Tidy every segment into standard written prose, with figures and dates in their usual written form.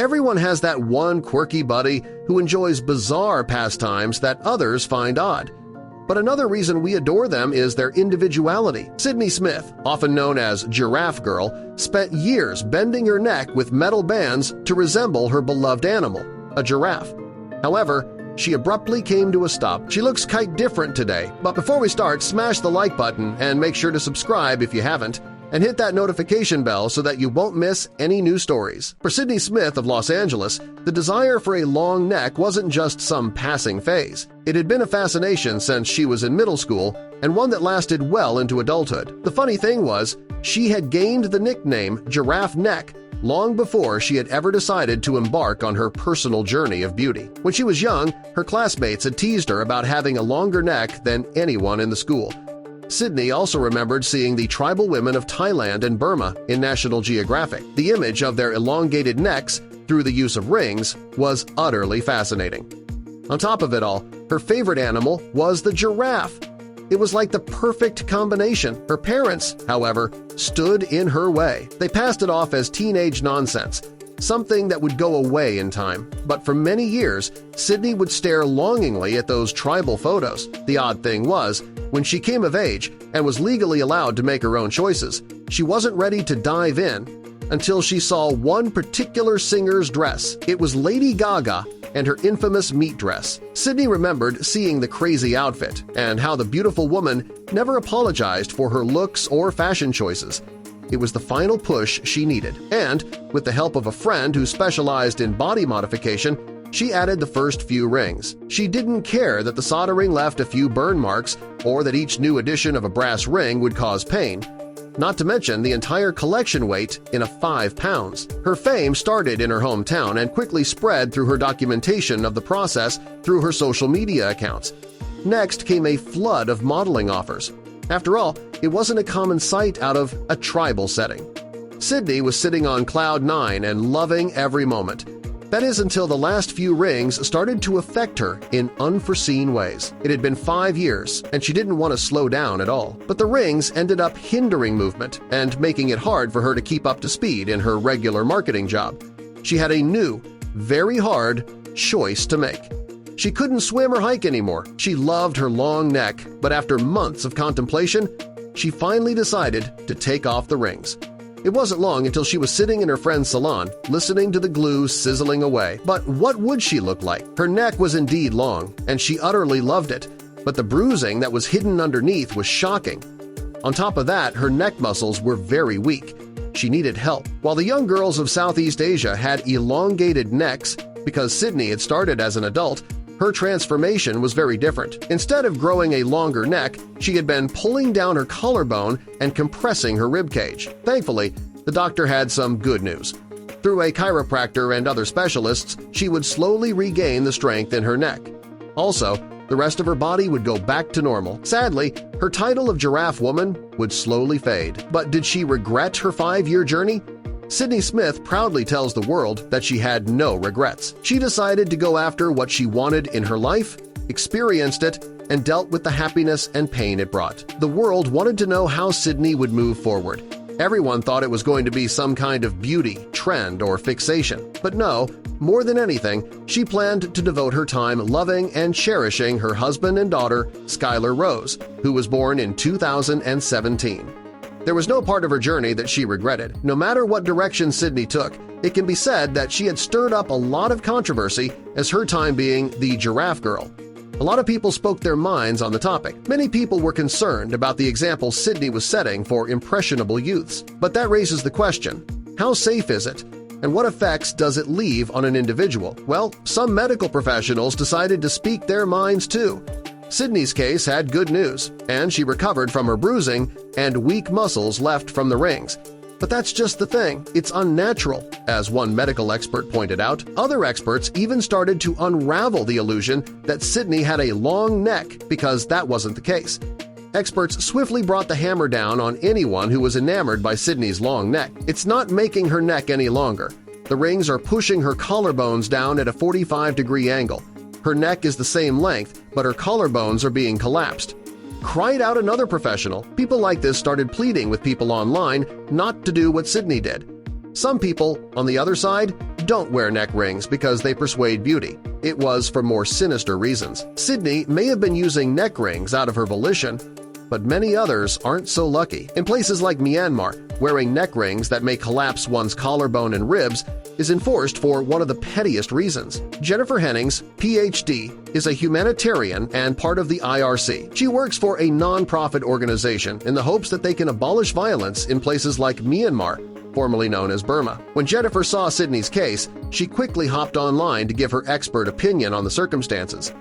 Everyone has that one quirky buddy who enjoys bizarre pastimes that others find odd. But another reason we adore them is their individuality. Sydney Smith, often known as Giraffe Girl, spent years bending her neck with metal bands to resemble her beloved animal, a giraffe. However, she abruptly came to a stop. She looks quite different today, but before we start, smash the like button and make sure to subscribe if you haven't, and hit that notification bell so that you won't miss any new stories. For Sydney Smith of Los Angeles, the desire for a long neck wasn't just some passing phase. It had been a fascination since she was in middle school, and one that lasted well into adulthood. The funny thing was, she had gained the nickname Giraffe Neck long before she had ever decided to embark on her personal journey of beauty. When she was young, her classmates had teased her about having a longer neck than anyone in the school. Sydney also remembered seeing the tribal women of Thailand and Burma in National Geographic. The image of their elongated necks through the use of rings was utterly fascinating. On top of it all, her favorite animal was the giraffe. It was like the perfect combination. Her parents, however, stood in her way. They passed it off as teenage nonsense, something that would go away in time. But for many years, Sydney would stare longingly at those tribal photos. The odd thing was, when she came of age and was legally allowed to make her own choices, she wasn't ready to dive in until she saw one particular singer's dress. It was Lady Gaga and her infamous meat dress. Sydney remembered seeing the crazy outfit and how the beautiful woman never apologized for her looks or fashion choices. It was the final push she needed, and with the help of a friend who specialized in body modification, she added the first few rings. She didn't care that the soldering left a few burn marks or that each new addition of a brass ring would cause pain, not to mention the entire collection weight in 5 pounds. Her fame started in her hometown and quickly spread through her documentation of the process through her social media accounts. Next came a flood of modeling offers. After all, it wasn't a common sight out of a tribal setting. Sydney was sitting on cloud 9 and loving every moment. That is until the last few rings started to affect her in unforeseen ways. It had been 5 years, and she didn't want to slow down at all. But the rings ended up hindering movement and making it hard for her to keep up to speed in her regular marketing job. She had a new, very hard choice to make. She couldn't swim or hike anymore. She loved her long neck, but after months of contemplation, she finally decided to take off the rings. It wasn't long until she was sitting in her friend's salon, listening to the glue sizzling away. But what would she look like? Her neck was indeed long, and she utterly loved it, but the bruising that was hidden underneath was shocking. On top of that, her neck muscles were very weak. She needed help. While the young girls of Southeast Asia had elongated necks because Sydney had started as an adult, her transformation was very different. Instead of growing a longer neck, she had been pulling down her collarbone and compressing her ribcage. Thankfully, the doctor had some good news. Through a chiropractor and other specialists, she would slowly regain the strength in her neck. Also, the rest of her body would go back to normal. Sadly, her title of Giraffe Woman would slowly fade. But did she regret her 5-year journey? Sydney Smith proudly tells the world that she had no regrets. She decided to go after what she wanted in her life, experienced it, and dealt with the happiness and pain it brought. The world wanted to know how Sydney would move forward. Everyone thought it was going to be some kind of beauty, trend, or fixation. But no, more than anything, she planned to devote her time loving and cherishing her husband and daughter, Skylar Rose, who was born in 2017. There was no part of her journey that she regretted. No matter what direction Sydney took, it can be said that she had stirred up a lot of controversy as her time being the Giraffe Girl. A lot of people spoke their minds on the topic. Many people were concerned about the example Sydney was setting for impressionable youths. But that raises the question, how safe is it? And what effects does it leave on an individual? Well, some medical professionals decided to speak their minds too. Sydney's case had good news, and she recovered from her bruising and weak muscles left from the rings. But that's just the thing, it's unnatural, as one medical expert pointed out. Other experts even started to unravel the illusion that Sydney had a long neck because that wasn't the case. Experts swiftly brought the hammer down on anyone who was enamored by Sydney's long neck. It's not making her neck any longer. The rings are pushing her collarbones down at a 45-degree angle. Her neck is the same length, but her collarbones are being collapsed. Cried out another professional. People like this started pleading with people online not to do what Sydney did. Some people, on the other side, don't wear neck rings because they persuade beauty. It was for more sinister reasons. Sydney may have been using neck rings out of her volition, but many others aren't so lucky. In places like Myanmar, wearing neck rings that may collapse one's collarbone and ribs is enforced for one of the pettiest reasons. Jennifer Hennings, Ph.D., is a humanitarian and part of the IRC. She works for a non-profit organization in the hopes that they can abolish violence in places like Myanmar, formerly known as Burma. When Jennifer saw Sydney's case, she quickly hopped online to give her expert opinion on the circumstances.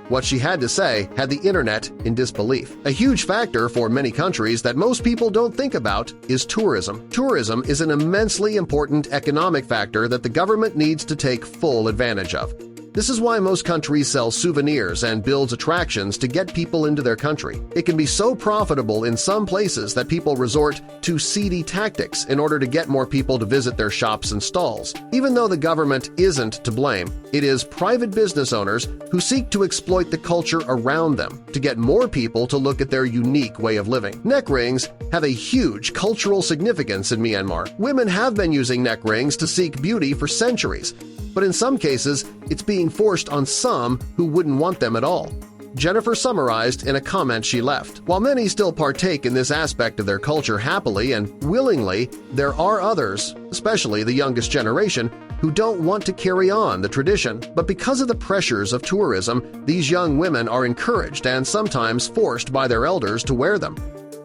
What she had to say had the internet in disbelief. A huge factor for many countries that most people don't think about is tourism. Tourism is an immensely important economic factor that the government needs to take full advantage of. This is why most countries sell souvenirs and builds attractions to get people into their country. It can be so profitable in some places that people resort to seedy tactics in order to get more people to visit their shops and stalls. Even though the government isn't to blame, it is private business owners who seek to exploit the culture around them to get more people to look at their unique way of living. Neck rings have a huge cultural significance in Myanmar. Women have been using neck rings to seek beauty for centuries, but in some cases, it's being forced on some who wouldn't want them at all. Jennifer summarized in a comment she left, "While many still partake in this aspect of their culture happily and willingly, there are others, especially the youngest generation, who don't want to carry on the tradition. But because of the pressures of tourism, these young women are encouraged and sometimes forced by their elders to wear them.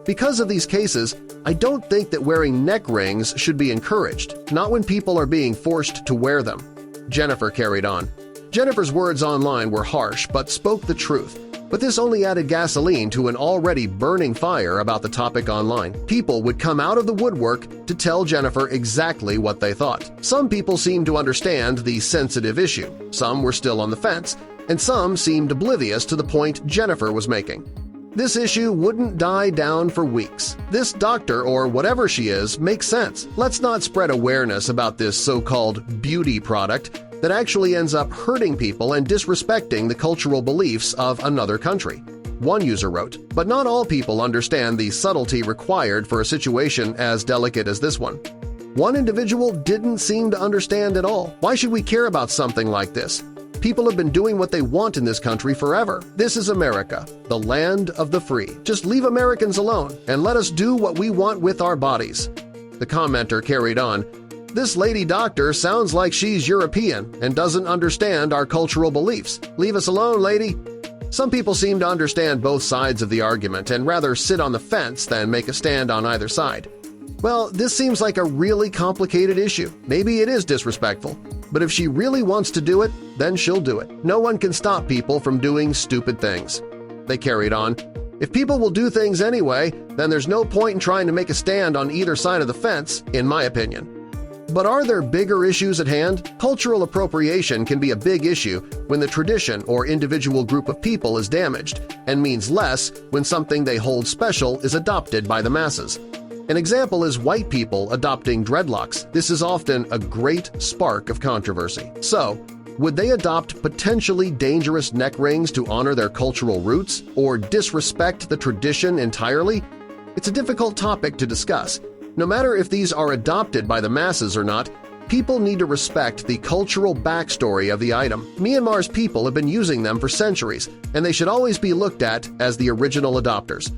Because of these cases, I don't think that wearing neck rings should be encouraged, not when people are being forced to wear them." Jennifer carried on. Jennifer's words online were harsh but spoke the truth, but this only added gasoline to an already burning fire about the topic online. People would come out of the woodwork to tell Jennifer exactly what they thought. Some people seemed to understand the sensitive issue, some were still on the fence, and some seemed oblivious to the point Jennifer was making. This issue wouldn't die down for weeks. This doctor, or whatever she is, makes sense. Let's not spread awareness about this so-called beauty product that actually ends up hurting people and disrespecting the cultural beliefs of another country. One user wrote, "But not all people understand the subtlety required for a situation as delicate as this one. One individual didn't seem to understand at all. Why should we care about something like this? People have been doing what they want in this country forever. This is America, the land of the free. Just leave Americans alone and let us do what we want with our bodies." The commenter carried on, "This lady doctor sounds like she's European and doesn't understand our cultural beliefs. Leave us alone, lady." Some people seem to understand both sides of the argument and rather sit on the fence than make a stand on either side. Well, this seems like a really complicated issue. Maybe it is disrespectful, but if she really wants to do it, then she'll do it. No one can stop people from doing stupid things. They carried on, "If people will do things anyway, then there's no point in trying to make a stand on either side of the fence, in my opinion." But are there bigger issues at hand? Cultural appropriation can be a big issue when the tradition or individual group of people is damaged, and means less when something they hold special is adopted by the masses. An example is white people adopting dreadlocks. This is often a great spark of controversy. So, would they adopt potentially dangerous neck rings to honor their cultural roots or disrespect the tradition entirely? It's a difficult topic to discuss. No matter if these are adopted by the masses or not, people need to respect the cultural backstory of the item. Myanmar's people have been using them for centuries, and they should always be looked at as the original adopters.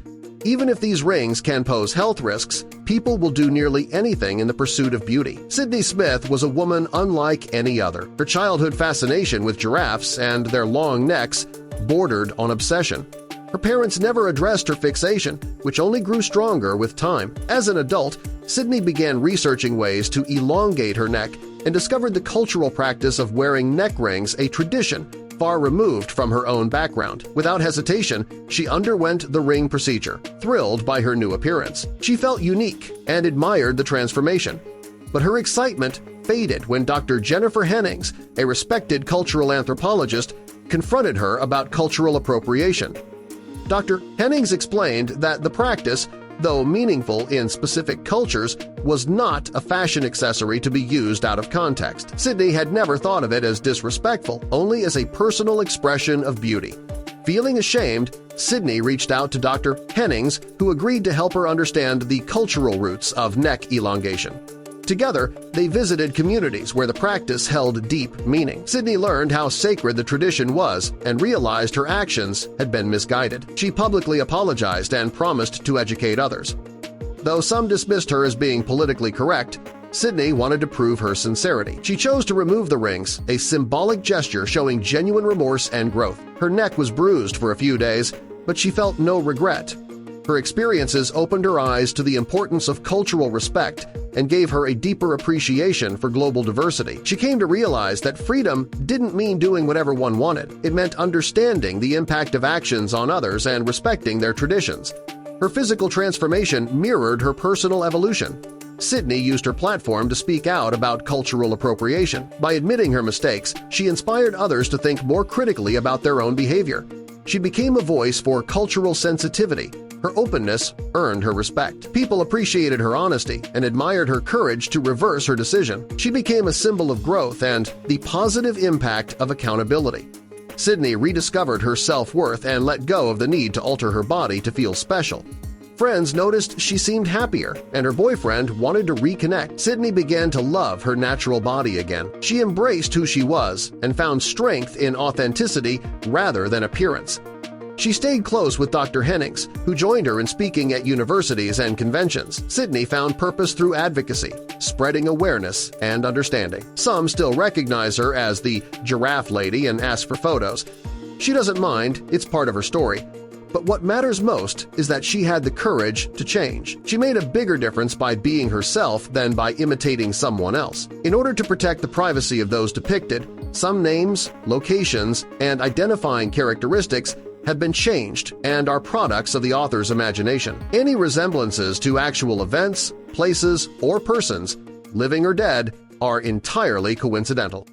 Even if these rings can pose health risks, people will do nearly anything in the pursuit of beauty. Sydney Smith was a woman unlike any other. Her childhood fascination with giraffes and their long necks bordered on obsession. Her parents never addressed her fixation, which only grew stronger with time. As an adult, Sydney began researching ways to elongate her neck and discovered the cultural practice of wearing neck rings, a tradition far removed from her own background. Without hesitation, she underwent the ring procedure, thrilled by her new appearance. She felt unique and admired the transformation. But her excitement faded when Dr. Jennifer Hennings, a respected cultural anthropologist, confronted her about cultural appropriation. Dr. Hennings explained that the practice, though meaningful in specific cultures, was not a fashion accessory to be used out of context. Sydney had never thought of it as disrespectful, only as a personal expression of beauty. Feeling ashamed, Sydney reached out to Dr. Hennings, who agreed to help her understand the cultural roots of neck elongation. Together, they visited communities where the practice held deep meaning. Sydney learned how sacred the tradition was and realized her actions had been misguided. She publicly apologized and promised to educate others. Though some dismissed her as being politically correct, Sydney wanted to prove her sincerity. She chose to remove the rings, a symbolic gesture showing genuine remorse and growth. Her neck was bruised for a few days, but she felt no regret. Her experiences opened her eyes to the importance of cultural respect and gave her a deeper appreciation for global diversity. She came to realize that freedom didn't mean doing whatever one wanted. It meant understanding the impact of actions on others and respecting their traditions. Her physical transformation mirrored her personal evolution. Sydney used her platform to speak out about cultural appropriation. By admitting her mistakes, she inspired others to think more critically about their own behavior. She became a voice for cultural sensitivity. Her openness earned her respect. People appreciated her honesty and admired her courage to reverse her decision. She became a symbol of growth and the positive impact of accountability. Sydney rediscovered her self-worth and let go of the need to alter her body to feel special. Friends noticed she seemed happier, and her boyfriend wanted to reconnect. Sydney began to love her natural body again. She embraced who she was and found strength in authenticity rather than appearance. She stayed close with Dr. Hennings, who joined her in speaking at universities and conventions. Sydney found purpose through advocacy, spreading awareness and understanding. Some still recognize her as the Giraffe Lady and ask for photos. She doesn't mind, it's part of her story. But what matters most is that she had the courage to change. She made a bigger difference by being herself than by imitating someone else. In order to protect the privacy of those depicted, some names, locations, and identifying characteristics have been changed and are products of the author's imagination. Any resemblances to actual events, places, or persons, living or dead, are entirely coincidental.